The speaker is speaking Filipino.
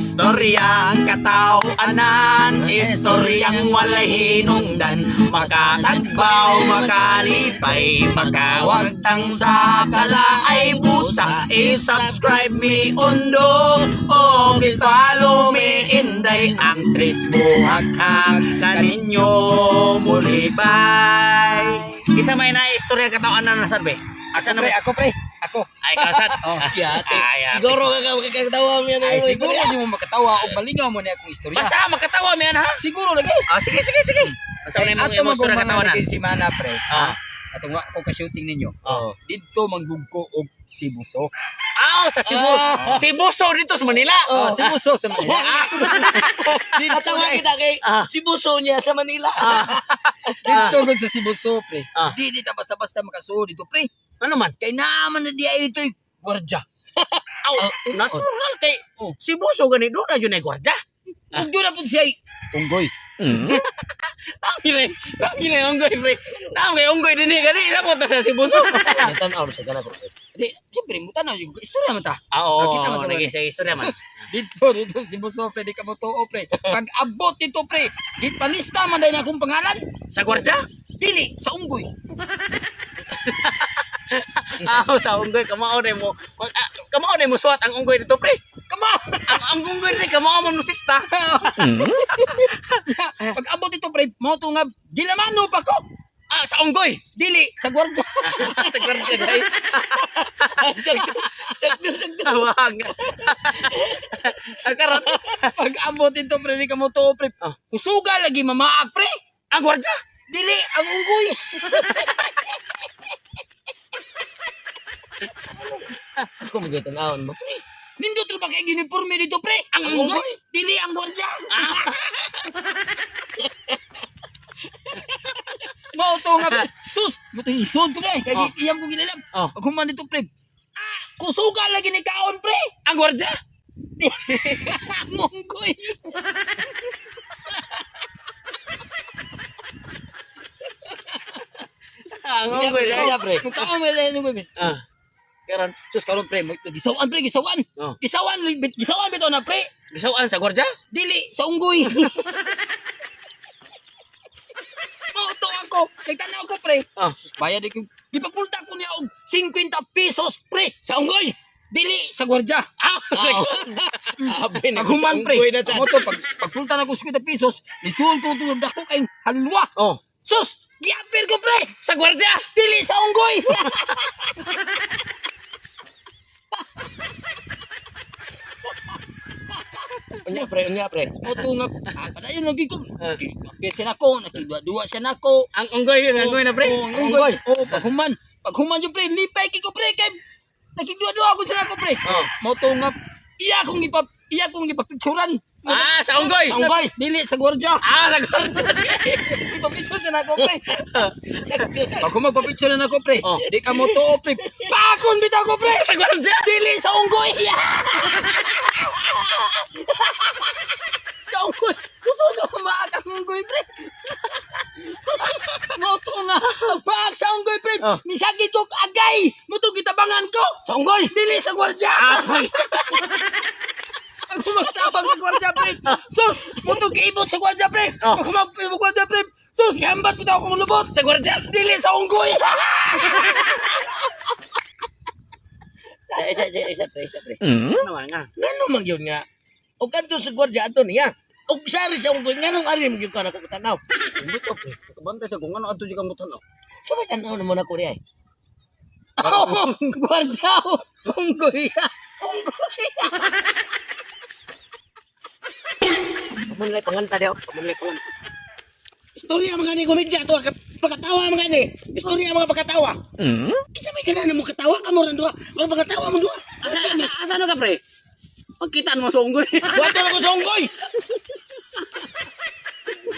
Istoryang katao-anan, istoryang walay hinungdan, makatagbaw, makalipay, makawagtang sa kalaay busa. I-subscribe me undo, o i-follow me inday, ang tris buhag-hag kaninyo mulipay. Isa may na istorya katao-anan na sabi. Asa na Pre, ako pre. Ako. Ay, kasad. Oh, yate. Ay, ate. Siguro kakatawa mo yan. Ay, siguro di mo makatawa o malingaw mo na akong istorya. Basta makatawa mo yan, ha? Siguro lagi. Sige. Basta na Ato mong istorya mga katawanan. naging simana pre. Ah. Atong wa ko ka-shooting ninyo. Oh. Dito manggugko og Sibuso. Sa Cebu. Cebuso dito sa Manila. Sibuso sa Manila. Dito kita kay Sibuso niya sa Manila. Dito gud sa Sibuso pre. Di basta-basta makasuod dito pre. Ano man? Kay naman na di ay dito gwardiya. Natural kay Cebuso gani doon na yun ay gwardya. Ug doon na pud siya Unggoy. Dami na unggoy, pre. Dami unggoy din gani. Sapot na sa Cebuso. tan-aw sa kana ko. Di, siyempre mo tanaw yung istorya man ta. Oo, Kita man naging sa istorya man. Sus, dito Sibuso pre, di ka mo tuo pre. Pag abot dito pre, gipalista man dahil akong pangalan. Sa gwardya? Dili, sa unggoy. Sa unggoy, kamao na mo. Kamao na mo suwat ang unggoy dito, pre. Ang unggoy rin, kamao mo nusista. Pag abot dito pre, mo tungab, gilamano pa ko. Sa unggoy. Dili, sa gwardiya. Sa gwardya, guys. Tawag. Karon. Pag abot dito pre, di ka mo tuo pre. Kusuga lagi mamaak pre. Ang gwardya? Dili, ang unggoy. Ako magtan-awon mo. Nindot ra ba kay uniforme dito pre? Ang unggoy. Dili, ang gwardiya. Mauto nga. Sus, muto isod pre. Kay iyam ko gilalam. Pag human dito pre. Kusuga lagi ni kaon pre. Ang gwardya? Ang unggoy. Ang unggoy. pre. Mukha mo lang unggoy. Karon. Sus karon pre, gisawan pre, gisawan. Gisawan bitaw na pre. Bisawaan sa gwardya? Dili sa unggoy. Mauto ako. Nagtanaw ko pre. Bayad ko. Ipapulta ko niya og 50 pesos pre sa unggoy. Dili sa gwardya. Paghuman pre. Moto pagpulta na ko 50 pesos, isuon ko tungod ako kay halwa. Sus, giapir ko pre Sa gwardya? dili sa unggoy. Unya pre. Moto nga padayon lagi ko. Kasi nako, nakidua siya nako. Ang unggoy yun, ang unggoy na, pre. Ang unggoy. Paghuman. Paghuman yung pre, lipay ko pre kay nakidua ako siya nako pre. Moto nga iya akong ipapicturan. Sa unggoy? Sa unggoy. Dili sa gwardya. Sa gwardya. Ipapicture siya nako pre. Pag magpapicture na ako pre, di ka mo to pre. Pakon bitaw ko pre. Sa gwardya? Dili sa unggoy. Sa unggoy. Gusto nga umaak ang unggoy pre. Moto nga. Pag sa unggoy pre. Misagi to agay. Moto gitabangan ko. Sa unggoy. Dili sa gwardya. Ako magtabang sa gwardya pre. Sus, moto giibot sa gwardya pre. Ako magpibog gwardya pre. Sus, gihambat bitaw akong lubot. Sa gwardya? Dili sa unggoy. Isa pre. Ano nga? Ngano man yun nga? O kanto sa gwardiya ato niya. O sari sa unggoy, nganong alim yung ka na kukutanaw? Hindi to, pre. Kabantay sa kung ano ato di ka mo tanaw. So may tanaw naman ako niya eh. Gwardya. Unggoy. Pamunlay panganta daw. Istorya mga ni komedya to. Pagkatawa mga ni. Istorya mga pagkatawa. Isa may ganaan mo katawa ka mo rin doon. Mga pagkatawa mo doon. Asa ka, pre? Pagkitaan mo sa unggoy. Wato na ko sa unggoy.